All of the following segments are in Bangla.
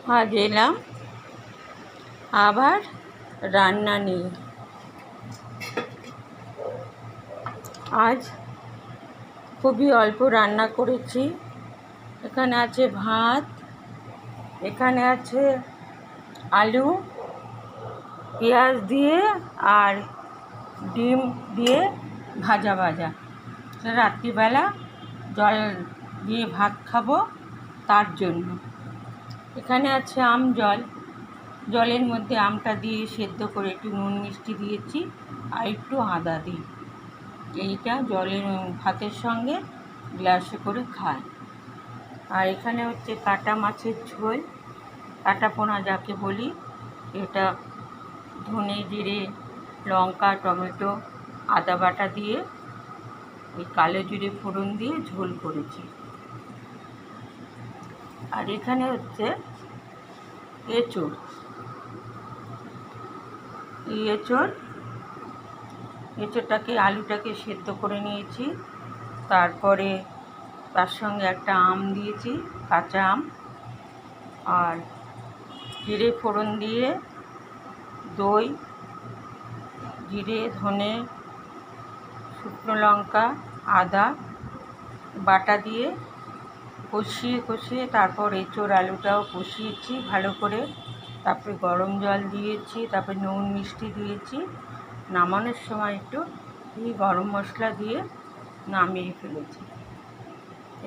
আজ এলাম আবার রান্না নিয়ে। আজ খুবই অল্প রান্না করেছি। এখানে আছে ভাত, এখানে আছে আলু পেঁয়াজ দিয়ে আর ডিম দিয়ে ভাজা। রাত্রিবেলা জল দিয়ে ভাত খাবো তার জন্য। এখানে আছে আম জল, জলের মধ্যে আমটা দিয়ে সেদ্ধ করে একটু নুন মিষ্টি দিয়েছি আর একটু আদা দিই। এইটা জলের ভাতের সঙ্গে গ্লাসে করে খায়। আর এখানে হচ্ছে কাটা মাছের ঝোল, কাটা পোনা যাকে বলি। এটা ধনে জিরে লঙ্কা টমেটো আদা বাটা দিয়ে ওই কালো জিরে ফোড়ন দিয়ে ঝোল করেছি। আর এখানে হচ্ছে এঁচোড়, এই এঁচোড়টাকে আলুটাকে সেদ্ধ করে নিয়েছি। তারপরে তার সঙ্গে একটা আম দিয়েছি, কাঁচা আম, আর জিরে ফোড়ন দিয়ে দই জিরে ধনে শুকনো লঙ্কা আদা বাটা দিয়ে কষিয়ে তারপর এঁচোড় আলুটাও কষিয়েছি ভালো করে। তারপরে গরম জল দিয়েছি, তারপরে নুন মিষ্টি দিয়েছি। নামানোর সময় একটু গরম মশলা দিয়ে নামিয়ে ফেলেছি।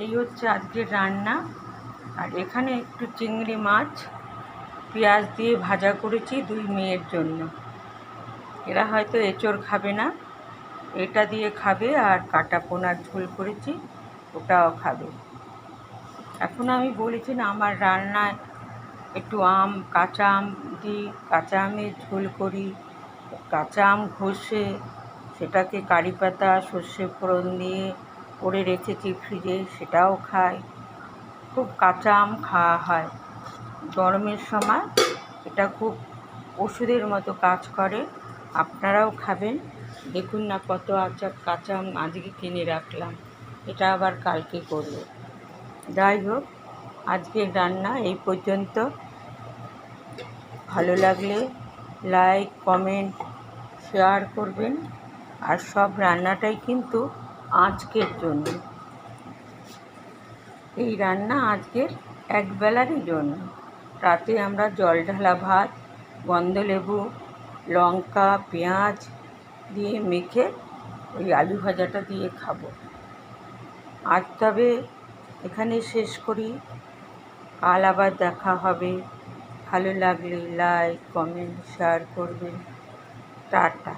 এই হচ্ছে আজকের রান্না। আর এখানে একটু চিংড়ি মাছ পেঁয়াজ দিয়ে ভাজা করেছি দুই মেয়ের জন্য। এরা হয়তো এঁচোড় খাবে না, এটা দিয়ে খাবে। আর কাটা পোনার ঝোল করেছি, ওটাও খাবে। এখন আমি বলেছি না আমার রান্নায় একটু কাঁচা আম দিই, কাঁচা আমের ঝোল করি। কাঁচা আম ঘষে সেটাকে কারি পাতা সর্ষে ফোড়ন দিয়ে করে রেখেছি ফ্রিজে, সেটাও খাই। খুব কাঁচা আম খাওয়া হয় গরমের সময়, এটা খুব ওষুধের মতো কাজ করে। আপনারাও খাবেন। দেখুন না কত কাঁচা আম আজকে কিনে রাখলাম, এটা আবার কালকে করব। যাই হোক, আজকের রান্না এই পর্যন্ত। ভালো লাগলে লাইক কমেন্ট শেয়ার করবেন। আর সব রান্নাটাই কিন্তু আজকের জন্য, এই রান্না আজকের একবেলারই জন্য। রাতে আমরা জল ঢালা ভাত গন্ধলেবু লঙ্কা পেঁয়াজ দিয়ে মেখে ওই আলু ভাজাটা দিয়ে খাবো। আজ তবে এখানে শেষ করি, কাল আবার দেখা হবে। ভালো লাগলে লাইক কমেন্ট শেয়ার করবেন। টাটা।